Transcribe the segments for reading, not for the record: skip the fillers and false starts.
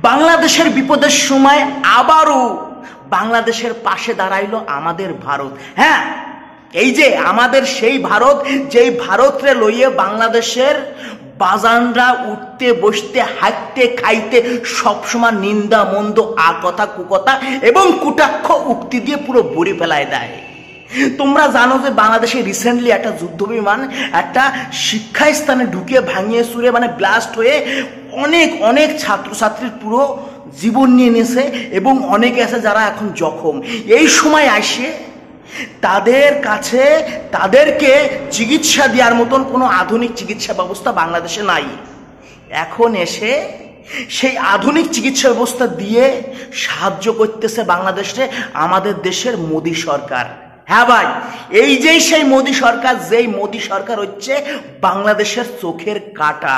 বাংলাদেশের বিপদের সময় আবারও বাংলাদেশের পাশে দাঁড়াইলো আমাদের ভারত। হ্যাঁ, এই যে আমাদের সেই ভারত, যেই ভারতরে লইয়ে বাংলাদেশের বাজানরা উঠতে বসতে হাঁটতে খাইতে সবসময় নিন্দা মন্দ কথা কুকথা এবং কুটাক্ষ উক্তি দিয়ে পুরো ভরে ফেলায় দেয়। তোমরা জানো যে বাংলাদেশে রিসেন্টলি একটা যুদ্ধ বিমান একটা শিক্ষাস্থানে ঢুকে ভাঙিয়ে চুরে ব্লাস্ট হয়ে অনেক অনেক ছাত্রছাত্রীর পুরো জীবন নিয়ে নিয়েছে এবং অনেকে আছে যারা এখন জখম। এই সময় আসে তাদের কাছে তাদেরকে চিকিৎসা দেওয়ার মতন কোনো আধুনিক চিকিৎসা ব্যবস্থা বাংলাদেশে নাই। এখন এসে সেই আধুনিক চিকিৎসা ব্যবস্থা দিয়ে সাহায্য করতেছে বাংলাদেশে আমাদের দেশের মোদী সরকার। হ্যাঁ ভাই, এই যে সেই মোদী সরকার, যেই মোদী সরকার হচ্ছে বাংলাদেশের চোখের কাঁটা।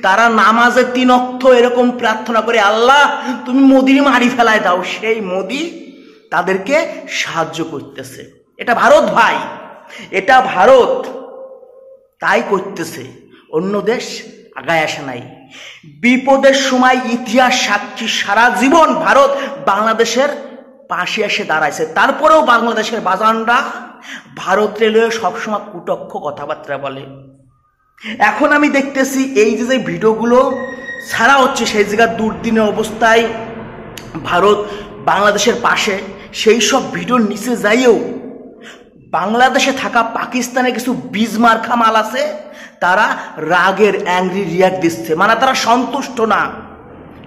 তারা নামাজে 3 ওয়াক্ত এরকম প্রার্থনা করে, আল্লাহ তুমি মোদীর মারি ফেলায় দাও। সেই মোদী তাদেরকে সাহায্য করতেছে। এটা ভারত ভাই, এটা ভারত তাই করতেছে, অন্য দেশ আগায় আসে নাই। বিপদের সময় ইতিহাস সাক্ষী, সারা জীবন ভারত বাংলাদেশের পাশে এসে দাঁড়াইছে। তারপরেও বাংলাদেশের বাজানরা ভারত রেলওয়ে সবসময় কুটক্ষ কথাবার্তা বলে। এখন আমি দেখতেছি এই যে ভিডিওগুলো ছাড়া হচ্ছে, সেই জায়গার দুর্দিনের অবস্থায় ভারত বাংলাদেশের পাশে, সেই সব ভিডিওর নিচে যাইও বাংলাদেশে থাকা পাকিস্তানে কিছু বীজমার্কা মাল আছে, তারা রাগের অ্যাংরি রিয়াক্ট দিচ্ছে। তারা সন্তুষ্ট না।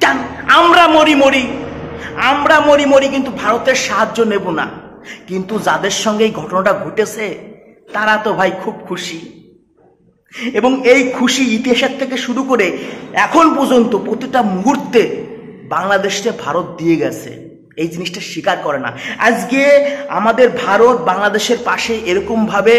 কেন আমরা মরি কিন্তু ভারতের সাহায্য নেব না। কিন্তু যাদের সঙ্গে এই ঘটনাটা ঘটেছে তারা তো ভাই খুব খুশি, এবং এই খুশি ইতিহাসের থেকে শুরু করে এখন পর্যন্ত প্রতিটা মুহূর্তে বাংলাদেশকে ভারত দিয়ে গেছে। এই জিনিসটা স্বীকার করে না। আজকে আমাদের ভারত বাংলাদেশের পাশে এরকমভাবে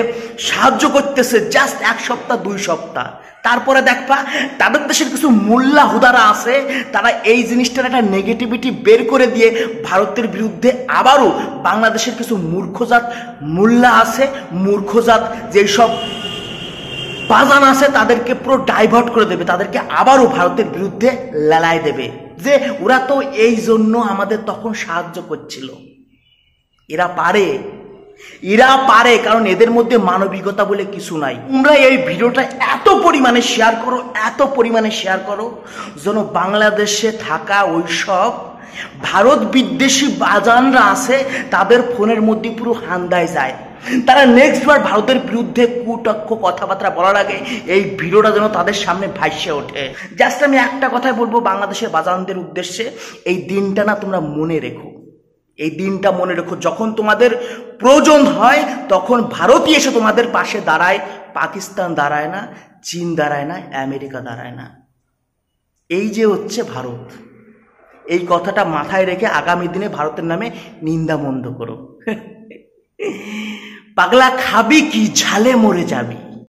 সাহায্য করতেছে জাস্ট 1 সপ্তাহ 2 সপ্তাহ, তারপরে দেখবা তাদের দেশের কিছু মোল্লা হুদারা আছে, তারা এই জিনিসটার একটা নেগেটিভিটি বের করে দিয়ে ভারতের বিরুদ্ধে আবারও বাংলাদেশের কিছু মূর্খজাত মোল্লা আছে, মূর্খজাত যেসব বাজান আছে তাদেরকে পুরো ডাইভার্ট করে দেবে, তাদেরকে আবারও ভারতের বিরুদ্ধে লেলায় দেবে যে ওরা তো এই জন্য আমাদের তখন সাহায্য করছিল। এরা পারে কারণ এদের মধ্যে মানবিকতা বলে কিছু নাই। তোমরা এই ভিডিওটা এত পরিমাণে শেয়ার করো যেন বাংলাদেশে থাকা ওইসব ভারত বিদ্বেষী বাজানরা আছে তাদের ফোনের মধ্যে পুরো হান্দায় যায়। তারা নেক্সট বার ভারতের বিরুদ্ধে কুটক্ষ কথাবার্তা বলার আগে এই ভিডিওটা যেন তাদের সামনে ভাইসে ওঠে। জাস্ট আমি একটা কথাই বলবো বাংলাদেশের বাজানদের উদ্দেশ্যে, এই দিনটা না তোমরা মনে রেখো, এই দিনটা মনে রেখো। যখন তোমাদের প্রয়োজন হয় তখন ভারতই এসে তোমাদের পাশে দাঁড়ায়। পাকিস্তান দাঁড়ায় না, চীন দাঁড়ায় না, আমেরিকা দাঁড়ায় না। এই যে হচ্ছে ভারত, এই কথাটা মাথায় রেখে আগামী দিনে ভারতের নামে নিন্দা মন্দ করো। পাগলা খাবি কি, ঝালে মরে যাবি।